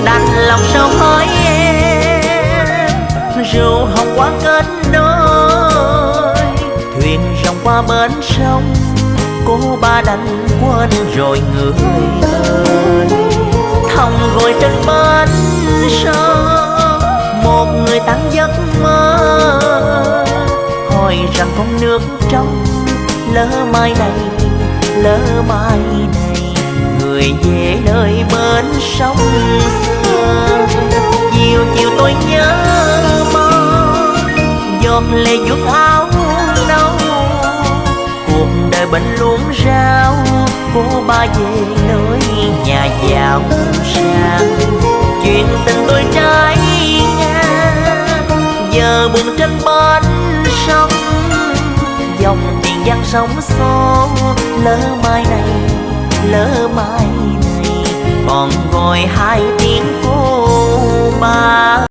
đành lòng sao hỏi em, rượu hồng qua kết nối, thuyền rong qua bến sông, cô ba đành quên rồi người ơi. Thòng ngồi trên bến sông, một người tan giấc mơ, hỏi rằng con nước trong lỡ mai này, lỡ mai này, người về nơi bến sông xưa. Chiều chiều tôi nhớ mong, giọt lệ vuốt áo nâu, cuộc đời bệnh luôn rao, cô ba về nơi nhà giàu sang. Chuyện tình tôi trái ngang, giờ buồn trên bến sông, dòng tiền giăng sóng xô, lỡ mai này, lỡ mai này, còn gọi hai tiếng